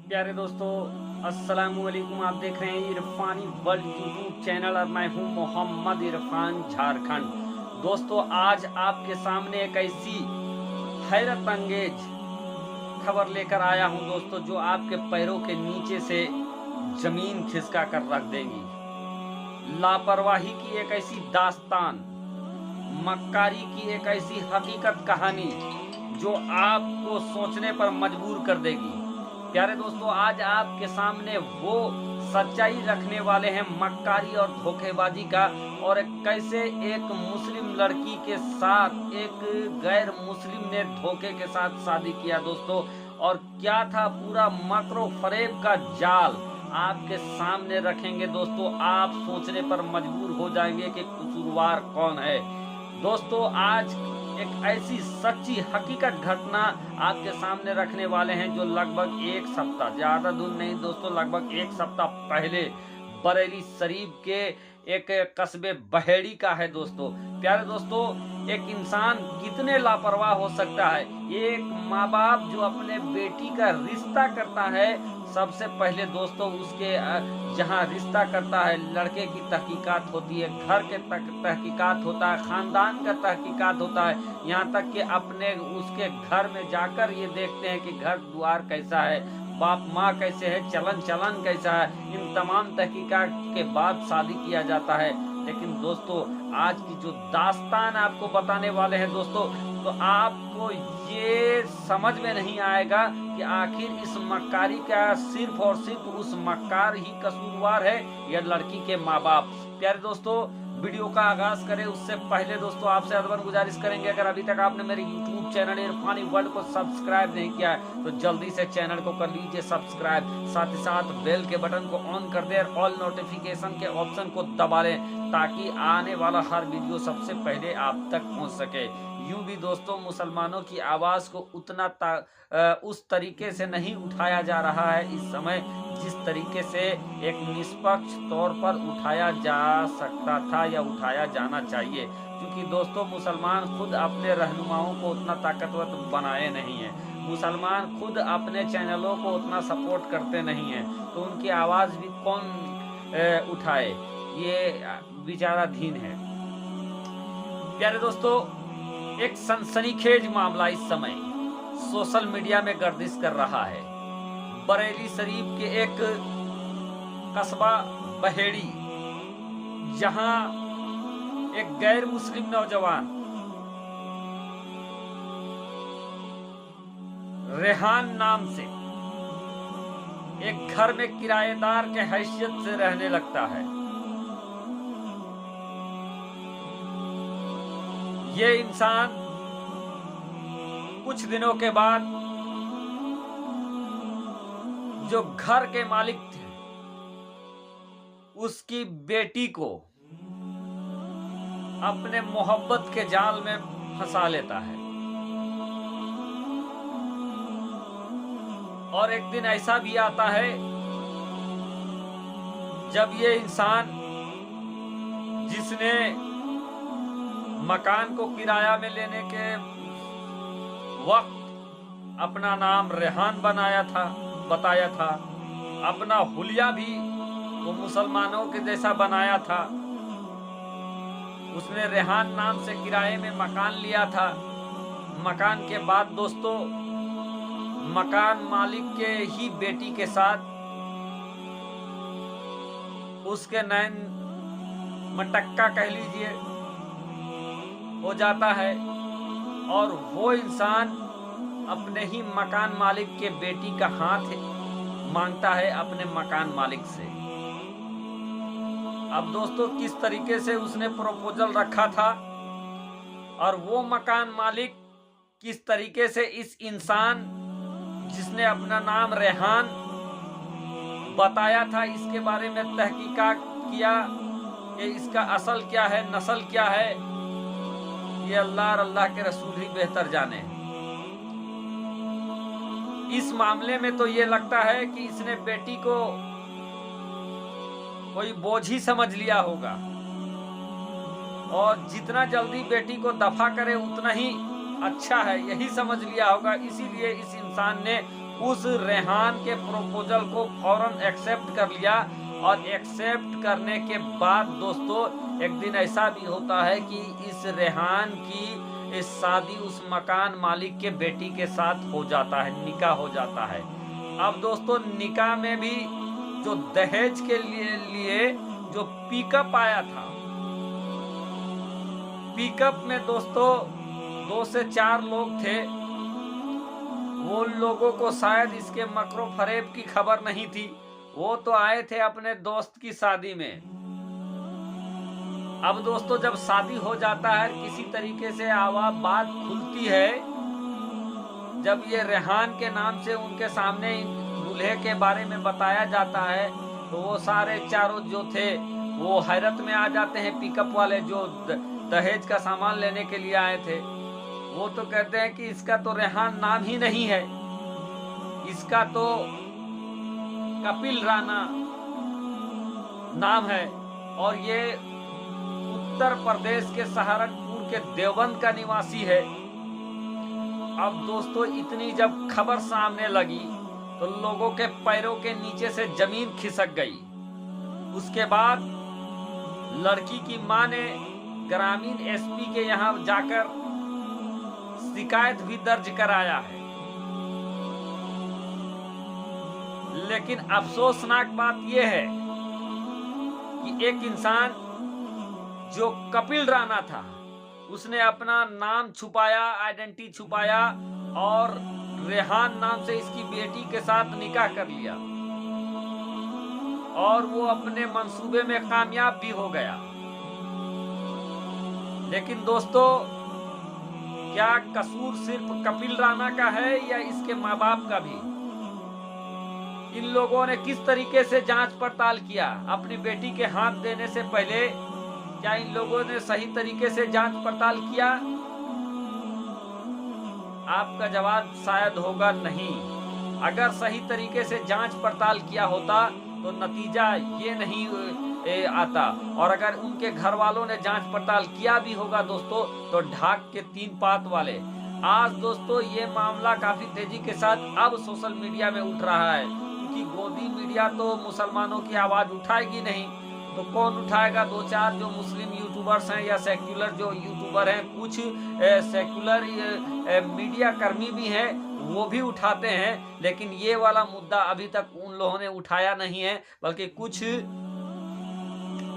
प्यारे दोस्तों, अस्सलाम वालेकुम। आप देख रहे हैं इरफानी वर्ल्ड यूट्यूब चैनल और मैं हूं मोहम्मद इरफान झारखंड। दोस्तों, आज आपके सामने एक ऐसी हैरत अंगेज खबर लेकर आया हूं दोस्तों, जो आपके पैरों के नीचे से जमीन खिसका कर रख देगी। लापरवाही की एक ऐसी दास्तान, मक्कारी की एक ऐसी हकीकत कहानी जो आपको सोचने पर मजबूर कर देगी। प्यारे दोस्तों, आज आपके सामने वो सच्चाई रखने वाले हैं मक्कारी और धोखेबाजी का, और कैसे एक मुस्लिम लड़की के साथ एक गैर मुस्लिम ने धोखे के साथ शादी किया दोस्तों, और क्या था पूरा मकरो फरेब का जाल आपके सामने रखेंगे दोस्तों। आप सोचने पर मजबूर हो जाएंगे कि कसूरवार कौन है। दोस्तों, आज एक ऐसी सच्ची हकीकत घटना आपके सामने रखने वाले हैं जो लगभग एक सप्ताह, ज्यादा दूर नहीं दोस्तों, लगभग एक सप्ताह पहले बरेली शरीफ के एक कस्बे बहेड़ी का है दोस्तों। प्यारे दोस्तों, एक इंसान कितने लापरवाह हो सकता है। एक माँ बाप जो अपने बेटी का रिश्ता करता है, सबसे पहले दोस्तों उसके जहाँ रिश्ता करता है, लड़के की तहकीकात होती है, घर के तहकीकात होता है, खानदान का तहकीकात होता है, यहाँ तक कि अपने उसके घर में जाकर ये देखते हैं कि घर द्वार कैसा है, बाप माँ कैसे है, चलन चलन कैसा है। इन तमाम तहकीकात के बाद शादी किया जाता है। लेकिन दोस्तों, आज की जो दास्तान आपको बताने वाले हैं दोस्तों, तो आपको ये समझ में नहीं आएगा कि आखिर इस मक्कारी का सिर्फ और सिर्फ उस मक्कार ही कसूरवार है या लड़की के माँ बाप। प्यारे दोस्तों, वीडियो का आगाज करें उससे पहले दोस्तों आपसे अदबन गुजारिश करेंगे, अगर अभी तक आपने मेरे यूट्यूब चैनल इरफानी वर्ल्ड को सब्सक्राइब नहीं किया है तो जल्दी से चैनल को कर लीजिए सब्सक्राइब, साथ ही साथ बेल के बटन को ऑन कर दें और ऑल नोटिफिकेशन के ऑप्शन को दबा लें, ताकि आने वाला हर वीडियो सबसे पहले आप तक पहुंच सके। यूं भी दोस्तों, मुसलमानों की आवाज को उतना उस तरीके से नहीं उठाया जा रहा है इस समय जिस तरीके से एक निष्पक्ष तौर पर उठाया जा सकता था या उठाया जाना चाहिए। क्योंकि दोस्तों, मुसलमान खुद अपने रहनुमाओं को उतना ताकतवर बनाए नहीं है, मुसलमान खुद अपने चैनलों को उतना सपोर्ट करते नहीं हैं, तो उनकी आवाज़ भी कौन उठाए, ये विचाराधीन है। प्यारे दोस्तों, एक सनसनीखेज मामला इस समय सोशल मीडिया में गर्दिश कर रहा है। बरेली शरीफ के एक कस्बा बहेड़ी, जहां एक गैर मुस्लिम नौजवान रेहान नाम से एक घर में किराएदार के हैसियत से रहने लगता है। ये इंसान कुछ दिनों के बाद जो घर के मालिक थे, उसकी बेटी को अपने मोहब्बत के जाल में फंसा लेता है। और एक दिन ऐसा भी आता है जब ये इंसान, जिसने मकान को किराया में लेने के वक्त अपना नाम रेहान बताया था, अपना हुलिया भी वो मुसलमानों के जैसा बनाया था, उसने रेहान नाम से किराए में मकान लिया था। मकान के बाद दोस्तों, मकान मालिक के ही बेटी के साथ उसके नैन मटक्का कह लीजिए हो जाता है, और वो इंसान अपने ही मकान मालिक के बेटी का हाथ मांगता है अपने मकान मालिक से। अब दोस्तों, किस तरीके से उसने प्रपोजल रखा था और वो मकान मालिक किस तरीके से इस इंसान, जिसने अपना नाम रेहान बताया था, इसके बारे में तहकीकात किया कि इसका असल क्या है, नस्ल क्या है, ये अल्लाह और अल्लाह के रसूल ही बेहतर जाने। इस मामले में तो ये लगता है कि इसने बेटी को कोई बोझ ही समझ लिया होगा, और जितना जल्दी बेटी को दफा करे उतना ही अच्छा है, यही समझ लिया होगा। इसीलिए इस इंसान ने उस रेहान के प्रपोजल को फौरन एक्सेप्ट कर लिया। और एक्सेप्ट करने के बाद दोस्तों एक दिन ऐसा भी होता है कि इस रेहान की इस शादी उस मकान मालिक के बेटी के साथ हो जाता है, निकाह हो जाता है। अब दोस्तों निकाह में भी जो दहेज के लिए जो पिकअप आया था, पिकअप में दोस्तों 2 से 4 लोग थे। वो लोगों को शायद इसके मकरो फरेब की खबर नहीं थी। वो तो आए थे अपने दोस्त की शादी में। अब दोस्तों जब शादी हो जाता है, किसी तरीके से बात खुलती है, जब ये रेहान के नाम से उनके सामने दूल्हे के बारे में बताया जाता है, तो वो सारे चारों जो थे वो हैरत में आ जाते हैं। पिकअप वाले जो दहेज का सामान लेने के लिए आए थे, वो तो कहते हैं कि इसका तो रेहान नाम ही नहीं है, इसका तो कपिल राणा नाम है, और ये उत्तर प्रदेश के सहारनपुर के देवबंद का निवासी है। अब दोस्तों इतनी जब खबर सामने लगी तो लोगों के पैरों के नीचे से जमीन खिसक गई। उसके बाद लड़की की मां ने ग्रामीण एसपी के यहां जाकर शिकायत भी दर्ज कराया है। लेकिन अफसोसनाक बात यह है कि एक इंसान जो कपिल राणा था, उसने अपना नाम छुपाया, आइडेंटिटी छुपाया, और रेहान नाम से इसकी बेटी के साथ निकाह कर लिया, और वो अपने मंसूबे में कामयाब भी हो गया। लेकिन दोस्तों क्या कसूर सिर्फ कपिल राणा का है या इसके माँ बाप का भी? इन लोगों ने किस तरीके से जांच पड़ताल किया अपनी बेटी के हाथ देने से पहले? क्या इन लोगों ने सही तरीके से जांच पड़ताल किया? आपका जवाब शायद होगा नहीं। अगर सही तरीके से जांच पड़ताल किया होता तो नतीजा ये नहीं आता, और अगर उनके घर वालों ने जांच पड़ताल किया भी होगा दोस्तों, तो ढाक के 3 पात वाले। आज दोस्तों ये मामला काफी तेजी के साथ अब सोशल मीडिया में उठ रहा है, क्योंकि गोदी मीडिया तो मुसलमानों की आवाज उठाएगी नहीं, तो कौन उठाएगा? 2-4 जो मुस्लिम यूट्यूबर्स हैं या सेक्युलर जो यूट्यूबर हैं, कुछ सेक्युलर मीडिया कर्मी भी हैं, वो भी उठाते हैं। लेकिन ये वाला मुद्दा अभी तक उन लोगों ने उठाया नहीं है, बल्कि कुछ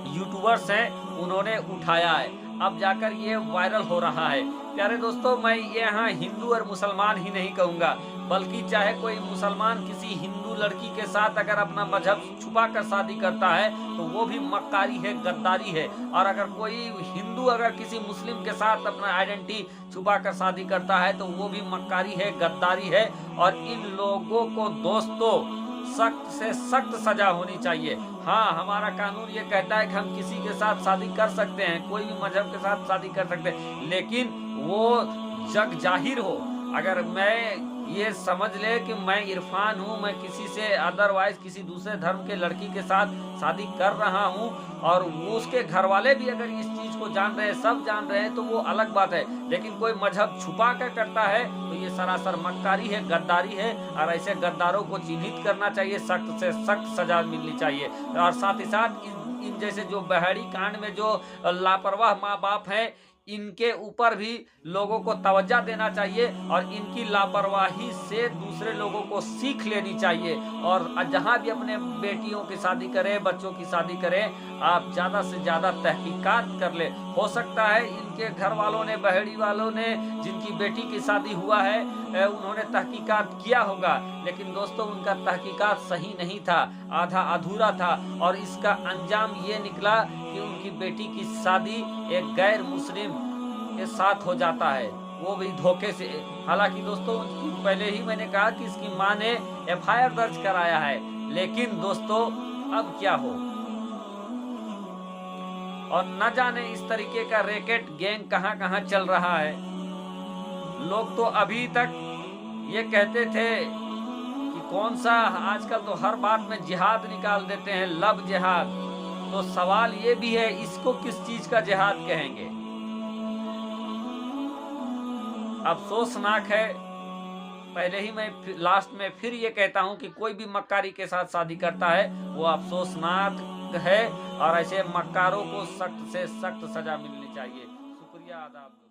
यूट्यूबर्स हैं उन्होंने उठाया है। अब जाकर ये वायरल हो रहा है। प्यारे दोस्तों, मैं ये यहाँ हिंदू और मुसलमान ही नहीं कहूँगा, बल्कि चाहे कोई मुसलमान किसी हिंदू लड़की के साथ अगर अपना मजहब छुपा कर शादी करता है तो वो भी मक्कारी है, गद्दारी है। और अगर कोई हिंदू अगर किसी मुस्लिम के साथ अपना आइडेंटिटी छुपा कर शादी करता है तो वो भी मक्कारी है, गद्दारी है। और इन लोगों को दोस्तों सख्त से सख्त सजा होनी चाहिए। हाँ, हमारा कानून ये कहता है कि हम किसी के साथ शादी कर सकते हैं, कोई भी मजहब के साथ शादी कर सकते हैं, लेकिन वो जग जाहिर हो। अगर मैं ये समझ ले कि मैं इरफान हूँ, मैं किसी से अदरवाइज किसी दूसरे धर्म के लड़की के साथ शादी कर रहा हूँ, और वो उसके घर वाले भी अगर इस चीज को जान रहे हैं, सब जान रहे हैं, तो वो अलग बात है। लेकिन कोई मजहब छुपा कर करता है तो ये सरासर मक्कारी है, गद्दारी है, और ऐसे गद्दारों को चिन्हित करना चाहिए, सख्त से सख्त सजा मिलनी चाहिए। और साथ ही साथ इन जैसे जो बहरी कांड में जो लापरवाह माँ बाप हैं, इनके ऊपर भी लोगों को तवज्जो देना चाहिए, और इनकी लापरवाही से दूसरे लोगों को सीख लेनी चाहिए। और जहां भी अपने बेटियों की शादी करें, बच्चों की शादी करें, आप ज़्यादा से ज़्यादा तहकीकात कर ले। हो सकता है इनके घर वालों ने, बहेड़ी वालों ने, जिनकी बेटी की शादी हुआ है, उन्होंने तहकीकात किया होगा, लेकिन दोस्तों उनका तहकीकात सही नहीं था, आधा अधूरा था, और इसका अंजाम ये निकला कि उनकी बेटी की शादी एक गैर मुस्लिम के साथ हो जाता है, वो भी धोखे से। हालांकि दोस्तों पहले ही मैंने कहा कि इसकी मां ने FIR दर्ज कराया है, लेकिन दोस्तों अब क्या हो। और न जाने इस तरीके का रैकेट गैंग कहां चल रहा है। लोग तो अभी तक ये कहते थे कि कौन सा, आजकल तो हर बात में जिहाद निकाल देते हैं, लव जिहाद। तो सवाल ये भी है, इसको किस चीज का जिहाद कहेंगे? अफसोसनाक है, पहले ही मैं लास्ट में फिर ये कहता हूँ कि कोई भी मक्कारी के साथ शादी करता है वो अफसोसनाक है और ऐसे मक्कारों को सख्त से सख्त सजा मिलनी चाहिए। शुक्रिया, आदाब।